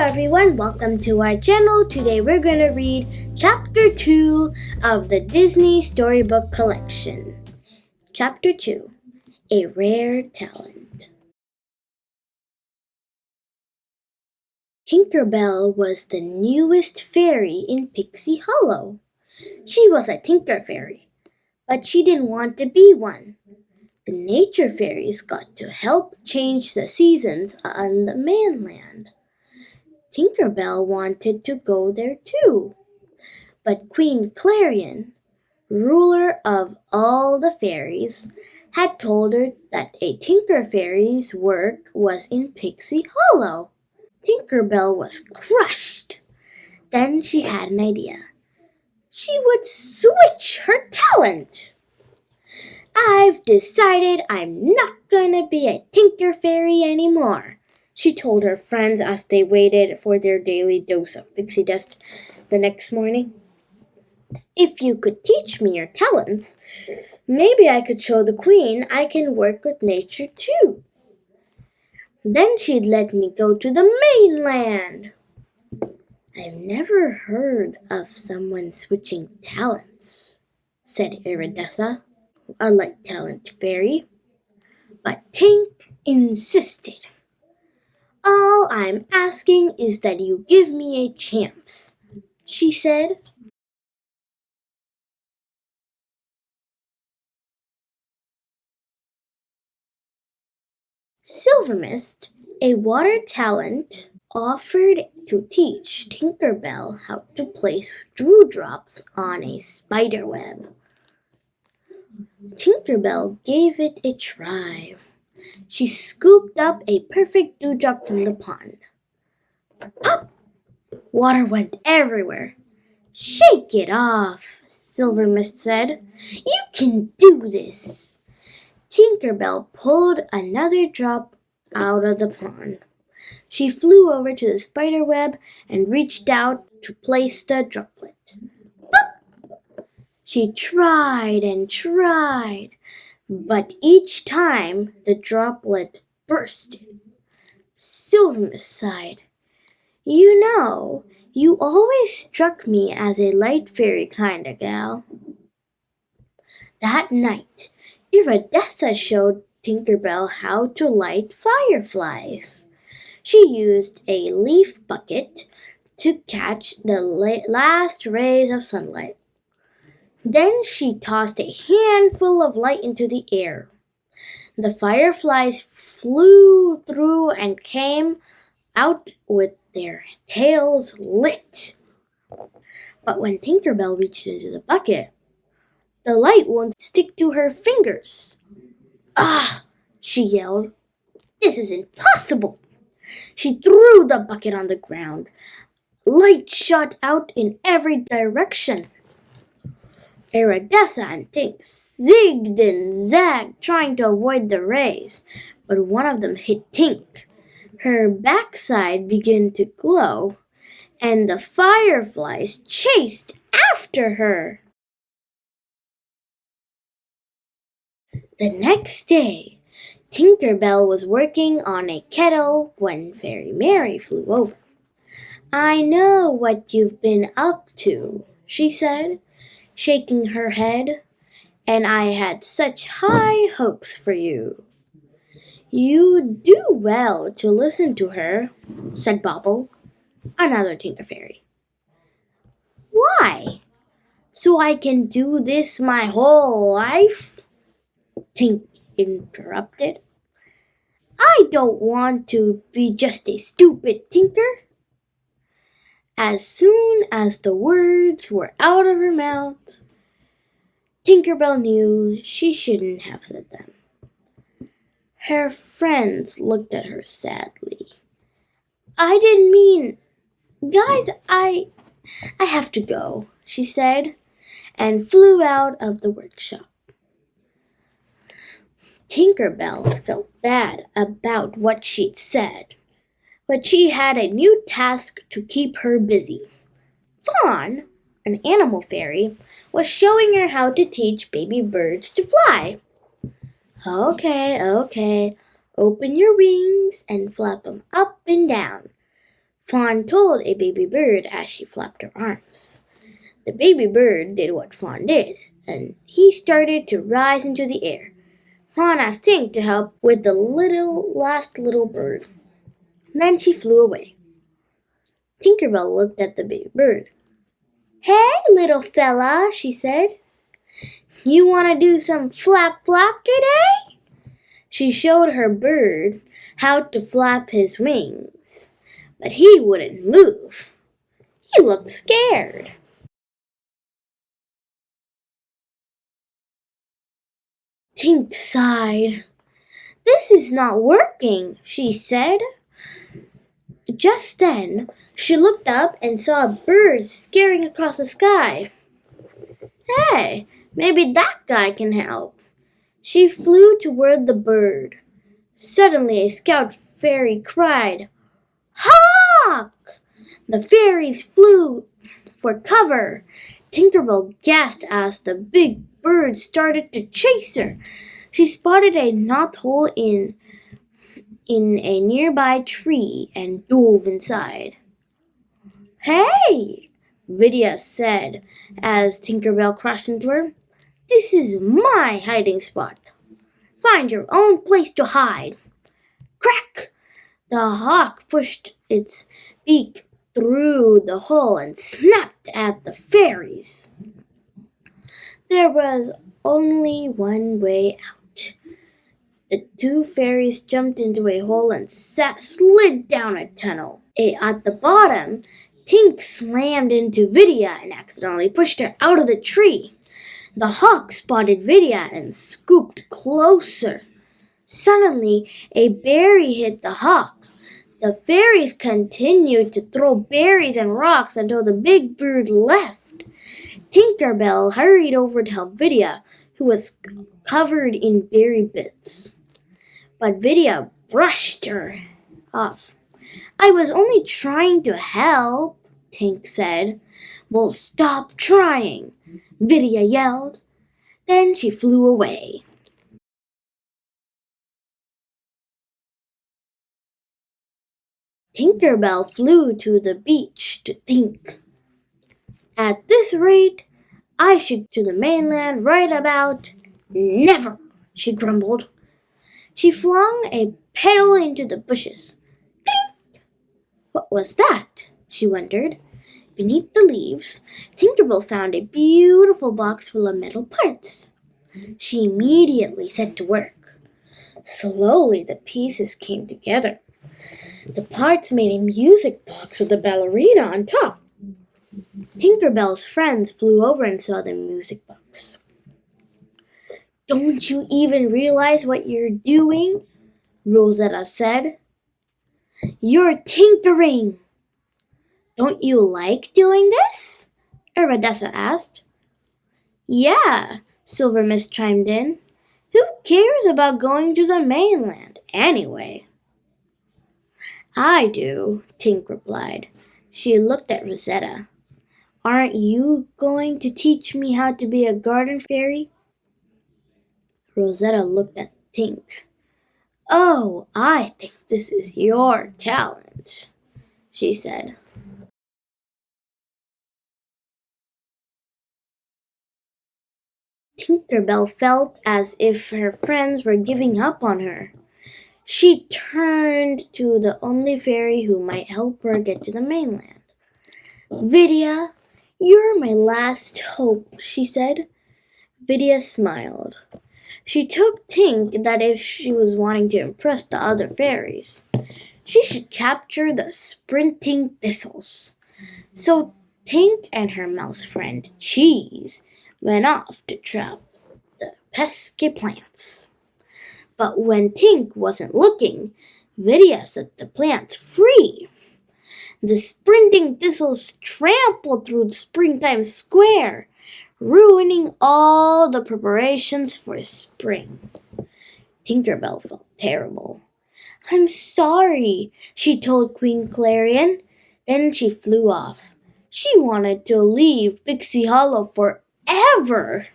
everyone, welcome to our channel. Today we're going to read Chapter 2 of the Disney Storybook Collection. Chapter 2, A Rare Talent. Tinkerbell was the newest fairy in Pixie Hollow. She was a Tinker Fairy, but she didn't want to be one. The nature fairies got to help change the seasons on the mainland. Tinkerbell wanted to go there too, but Queen Clarion, ruler of all the fairies, had told her that a Tinker Fairy's work was in Pixie Hollow. Tinkerbell was crushed. Then she had an idea. She would switch her talent. "I've decided I'm not gonna be a Tinker Fairy anymore," she told her friends as they waited for their daily dose of pixie dust the next morning. "If you could teach me your talents, maybe I could show the Queen I can work with nature too. Then she'd let me go to the mainland." "I've never heard of someone switching talents," said Iridessa, a light talent fairy. But Tink insisted. "All I'm asking is that you give me a chance," she said. Silvermist, a water talent, offered to teach Tinkerbell how to place dewdrops on a spider web. Tinkerbell gave it a try. She scooped up a perfect dewdrop from the pond. Pop! Water went everywhere. "Shake it off," Silvermist said. "You can do this." Tinkerbell pulled another drop out of the pond. She flew over to the spider web and reached out to place the droplet. Pop! She tried and tried, but each time the droplet bursted. Silvermist sighed. "You know, you always struck me as a light fairy kind of gal." That night, Iridessa showed Tinkerbell how to light fireflies. She used a leaf bucket to catch the last rays of sunlight. Then she tossed a handful of light into the air. The fireflies flew through and came out with their tails lit. But when Tinkerbell reached into the bucket, the light won't stick to her fingers. "Ah!" she yelled. "This is impossible!" She threw the bucket on the ground. Light shot out in every direction. Iridessa and Tink zigged and zagged, trying to avoid the rays, but one of them hit Tink. Her backside began to glow, and the fireflies chased after her. The next day, Tinkerbell was working on a kettle when Fairy Mary flew over. "I know what you've been up to," she said, shaking her head, "and I had such high hopes for you." "You do well to listen to her," said Bobble, another Tinker Fairy. "Why? So I can do this my whole life?" Tink interrupted. "I don't want to be just a stupid tinker." As soon as the words were out of her mouth, Tinkerbell knew she shouldn't have said them. Her friends looked at her sadly. "I didn't mean... Guys, I have to go," she said, and flew out of the workshop. Tinkerbell felt bad about what she'd said, but she had a new task to keep her busy. Fawn, an animal fairy, was showing her how to teach baby birds to fly. Okay, open your wings and flap them up and down. Fawn told a baby bird as she flapped her arms. The baby bird did what Fawn did, and he started to rise into the air. Fawn asked Tink to help with the last little bird. Then she flew away. Tinkerbell looked at the baby bird. "Hey, little fella," she said. "You want to do some flap flap today?" She showed her bird how to flap his wings, but he wouldn't move. He looked scared. Tink sighed. "This is not working," she said. Just then, she looked up and saw a bird scurrying across the sky. "Hey, maybe that guy can help." She flew toward the bird. Suddenly, a scout fairy cried, "Hawk!" The fairies flew for cover. Tinkerbell gasped as the big bird started to chase her. She spotted a knothole in a nearby tree and dove inside. "Hey!" Vidia said as Tinkerbell crashed into her. "This is my hiding spot. Find your own place to hide." Crack! The hawk pushed its beak through the hole and snapped at the fairies. There was only one way out. The two fairies jumped into a hole and slid down a tunnel. At the bottom, Tink slammed into Vidia and accidentally pushed her out of the tree. The hawk spotted Vidia and scooped closer. Suddenly, a berry hit the hawk. The fairies continued to throw berries and rocks until the big bird left. Tinkerbell hurried over to help Vidia, who was covered in berry bits. But Vidia brushed her off. "I was only trying to help," Tink said. "Well, stop trying," Vidia yelled. Then she flew away. Tinkerbell flew to the beach to think. "At this rate, I should to the mainland right about never," she grumbled. She flung a petal into the bushes. Clink! What was that? She wondered. Beneath the leaves, Tinkerbell found a beautiful box full of metal parts. She immediately set to work. Slowly, the pieces came together. The parts made a music box with a ballerina on top. Tinkerbell's friends flew over and saw the music box. "Don't you even realize what you're doing?" Rosetta said. "You're tinkering." "Don't you like doing this?" Iridessa asked. "Yeah," Silvermist chimed in. "Who cares about going to the mainland, anyway?" "I do," Tink replied. She looked at Rosetta. "Aren't you going to teach me how to be a garden fairy?" Rosetta looked at Tink. "Oh, I think this is your talent," she said. Tinkerbell felt as if her friends were giving up on her. She turned to the only fairy who might help her get to the mainland. "Vidia, you're my last hope," she said. Vidia smiled. She took Tink that if she was wanting to impress the other fairies, she should capture the sprinting thistles. So Tink and her mouse friend Cheese went off to trap the pesky plants. But when Tink wasn't looking, Vidia set the plants free. The sprinting thistles trampled through Springtime Square, ruining all the preparations for spring. Tinkerbell felt terrible. "I'm sorry," she told Queen Clarion. Then she flew off. She wanted to leave Pixie Hollow forever.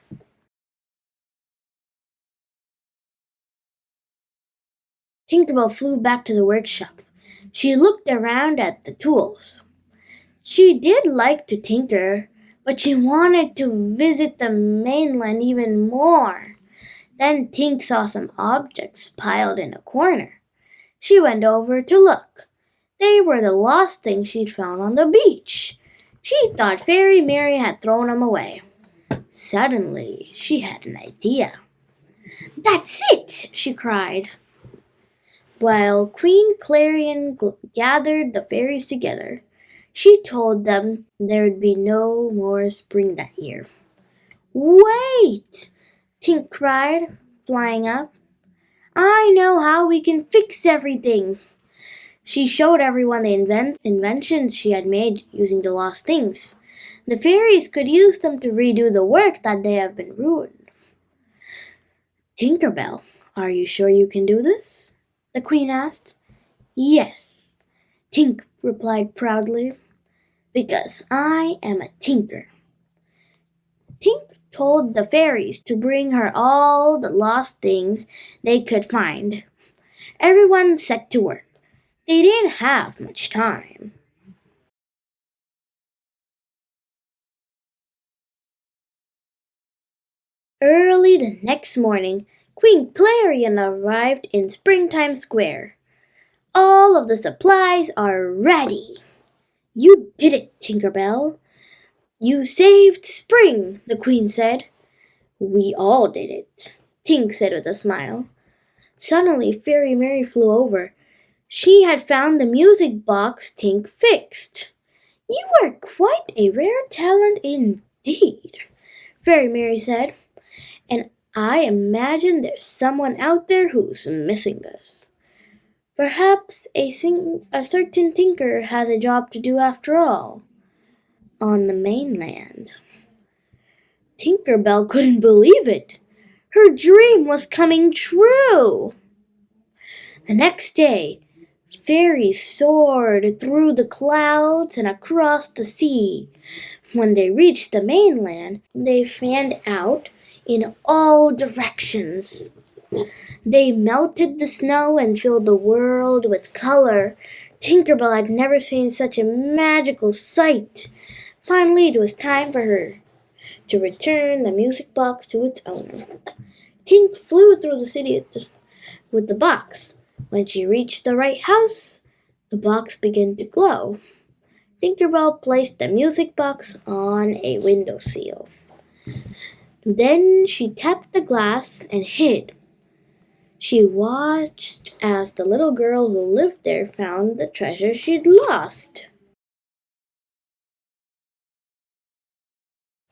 Tinkerbell flew back to the workshop. She looked around at the tools. She did like to tinker, but she wanted to visit the mainland even more. Then Tink saw some objects piled in a corner. She went over to look. They were the lost things she'd found on the beach. She thought Fairy Mary had thrown them away. Suddenly, she had an idea. "That's it!" she cried. While Queen Clarion gathered the fairies together, she told them there'd be no more spring that year. "Wait!" Tink cried, flying up. "I know how we can fix everything." She showed everyone the inventions she had made using the lost things. The fairies could use them to redo the work that they have been ruined. "Tinkerbell, are you sure you can do this?" the queen asked. "Yes," Tink replied proudly, "because I am a tinker." Tink told the fairies to bring her all the lost things they could find. Everyone set to work. They didn't have much time. Early the next morning, Queen Clarion arrived in Springtime Square. "All of the supplies are ready." "You did it, Tinkerbell. You saved spring," the queen said. "We all did it," Tink said with a smile. Suddenly, Fairy Mary flew over. She had found the music box Tink fixed. "You are quite a rare talent indeed," Fairy Mary said. "And I imagine there's someone out there who's missing this. Perhaps a certain tinker has a job to do after all, on the mainland." Tinkerbell couldn't believe it. Her dream was coming true. The next day, fairies soared through the clouds and across the sea. When they reached the mainland, they fanned out in all directions. They melted the snow and filled the world with color. Tinkerbell had never seen such a magical sight. Finally, it was time for her to return the music box to its owner. Tink flew through the city with the box. When she reached the right house, the box began to glow. Tinkerbell placed the music box on a windowsill. Then she tapped the glass and hid. She watched as the little girl who lived there found the treasure she'd lost.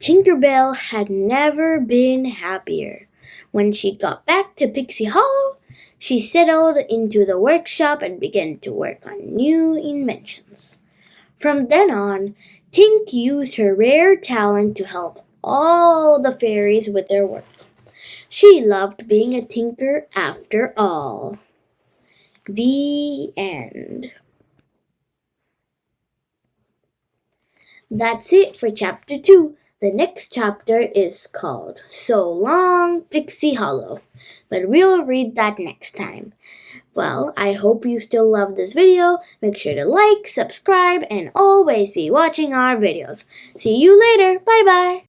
Tinkerbell had never been happier. When she got back to Pixie Hollow, she settled into the workshop and began to work on new inventions. From then on, Tink used her rare talent to help all the fairies with their work. She loved being a tinker after all. The end. That's it for chapter 2. The next chapter is called So Long, Pixie Hollow, but we'll read that next time. Well, I hope you still love this video. Make sure to like, subscribe, and always be watching our videos. See you later. Bye-bye.